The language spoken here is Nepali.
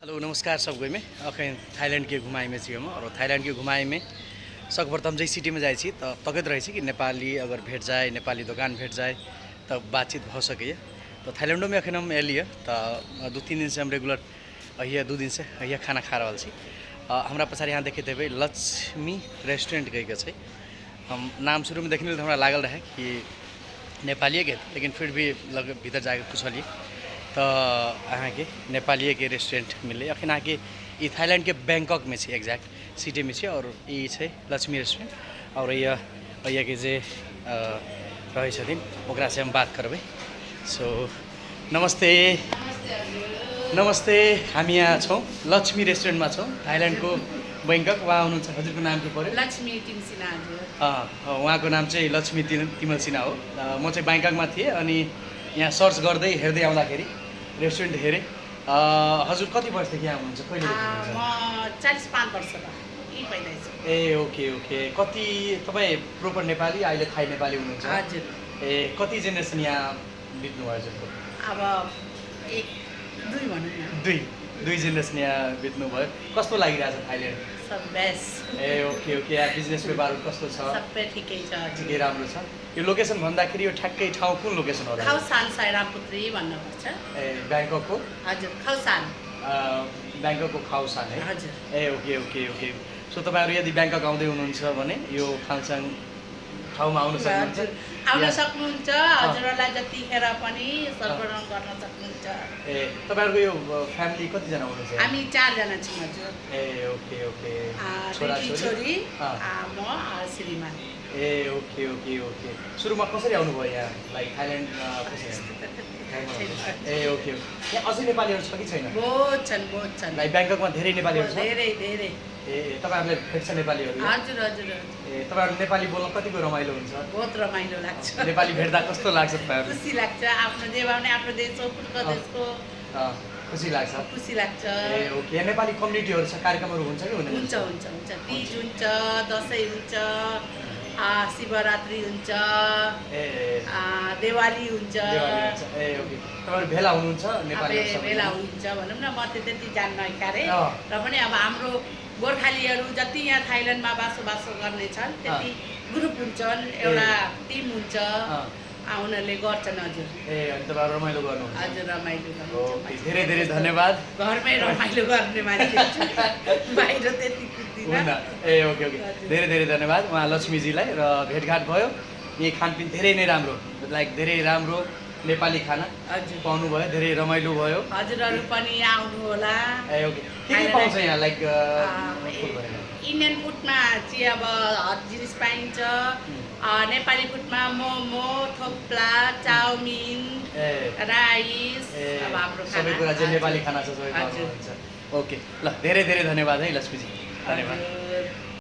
हेलो नमस्कार सबको में अखन थाईलैंड के घुमाई में छी हम और थाईलैंड के घुमाई में सर्वप्रथम जै सिटी में जाए छी तो तकैत रहे छी कि नेपाली अगर भेट जाए नेपाली दुकान भेट जाए तो बातचीत हो सके। तो थाईलैंडो में अखन हम एलिए तो 2-3 दिन से हम रेगुलर अहिया 2 दिन से अहिया खाना खा रहा छी। हमरा पछाड़ी यहाँ देखे देवे लक्ष्मी रेस्टोरेंट कह के हम नाम शुरू में देखने तो हमरा लागल रहे कि नेपाली के, लेकिन फिर भी लग भीतर जाके पूछलिए तो अहाँ के नेपाली के रेस्टोरेंट मिले। अखन अहाँ के थाईलैंड के बैंकॉक में एग्जैक्ट सिटी में और ये लक्ष्मी रेस्टोरेंट और अहिया के जे रहे छथिन ओकरा से हम बात करबे। सो नमस्ते नमस्ते, हामी यहाँ छौँ लक्ष्मी रेस्टोरेंट में छौँ थाईलैंड को बैंकॉक। वहाँ हुनुहुन्छ, हजुरको नाम के पर्यो? लक्ष्मी तिमसिना हजुर। उहाँको नाम चाहिँ लक्ष्मी तिमल सिन्हा हो। म चाहिँ बैंकॉकमा थिएँ अनि यहाँ सर्च गर्दै हेर्दै आउँदाखेरि रेस्टुरेन्ट हेरेँ। हजुर कति वर्षदेखि यहाँ हुनुहुन्छ, कहिले म 45 वर्ष भयो। ए ओके ओके। कति तपाईँ प्रोपर नेपाली, अहिले थाई नेपाली हुनुहुन्छ? हजुर। ए कति जेनेरेसन यहाँ बित्नुभयो हजुरको? अब 1-2 भनौँ न। दुई जेनेरेसन यहाँ बित्नुभयो। कस्तो लागिरहेछ थाइल्यान्ड? सब बेस्ट। ए ओके ओके। यहाँ बिजनेस व्यापारहरू कस्तो छ? सबै ठिकै छ। ठिकै राम्रो छ। यो लोकेसन भन्दाखेरि यो ठ्याक्कै ठाउँ कुन लोकेसन होला? खौसान साइरामपुत्री भन्नुपर्छ। ए ब्याङ्ककको? हजुर खौसान। ब्याङ्ककको खौसान है? हजुर। ए ओके ओके ओके। सो तपाईँहरू यदि ब्याङ्कक आउँदै हुनुहुन्छ भने यो खौसान ठाउँमा आउन सक्नुहुन्छ। आउन सक्नुहुन्छ। हजुरहरूलाई जतिखेर पनि सर्वरण गर्न सक्नुहुन्छ। ए तपाईँहरूको यो फ्यामिली कतिजना हुनुहुन्छ? हामी 4 जना छौँ हजुर। ए ओके ओके। छोरी म श्रीमान। ए ओके ओके ओके। सुरुमा कसरी आउनुभयो यहाँ, लाइक थाइल्यान्ड कसरी? ए ओके ओके। यहाँ अझै नेपालीहरू छ कि छैन? बहुत छन्। लाइक ब्याङ्ककमा धेरै नेपालीहरू छ? धेरै। ए तपाईँहरूले भेट्छ नेपालीहरू? हजुर। ए तपाईँहरू नेपाली बोल्न कतिको रमाइलो हुन्छ? बहुत रमाइलो लाग्छ। नेपाली भेट्दा कस्तो लाग्छ तपाईँहरू? खुसी लाग्छ। आफ्नो जे भाउने आफ्नो देशको देशको खुसी लाग्छ। खुसी लाग्छ। ए ओके। यहाँ नेपाली कम्युनिटीहरू छ, कार्यक्रमहरू हुन्छ कि हुँदैन? हुन्छ। तीज हुन्छ, दसैँ हुन्छ, शिवरात्रि हुन्छ, दिवाली हुन्छ। ए ओके। तपाईँहरू भेला हुनुहुन्छ नेपाली? भेला हुन्छ भनौँ न। म त्यति जान्न क्यारे, र पनि अब हाम्रो गोर्खालीहरू जति यहाँ थाइल्यान्डमा बसोबासो गर्ने छन् त्यति ग्रुप हुन्छन्, एउटा टिम हुन्छ, उनीहरूले गर्छन् हजुर। ए अनि तपाईँहरू रमाइलो गर्नुहुन्छ? हजुर रमाइलो गर्नुहुन्छ। धेरै धेरै धन्यवाद। घरमै रमाइलो गर्ने मान्छे, बाहिर त्यति कुद्दिनँ। ए ओके ओके। धेरै धेरै धन्यवाद उहाँ लक्ष्मीजीलाई। र भेटघाट भयो, यही खानपिन धेरै नै राम्रो, लाइक धेरै राम्रो नेपाली खाना हजुर पाउनुभयो, धेरै रमाइलो भयो। हजुरहरू पनि आउनु होला। ए ओके। के पाउँछ यहाँ, लाइक इन्डियन फुडमा चाहिँ अब हर जिनिस पाइन्छ। नेपाली फुडमा मोमो, थोप्ला, चाउमिन, राइस, अब हाम्रो सबै कुरा चाहिँ नेपाली खाना छ, सबै पाउनुहुन्छ। ओके ल, धेरै धेरै धन्यवाद है लक्ष्मीजी, धन्यवाद।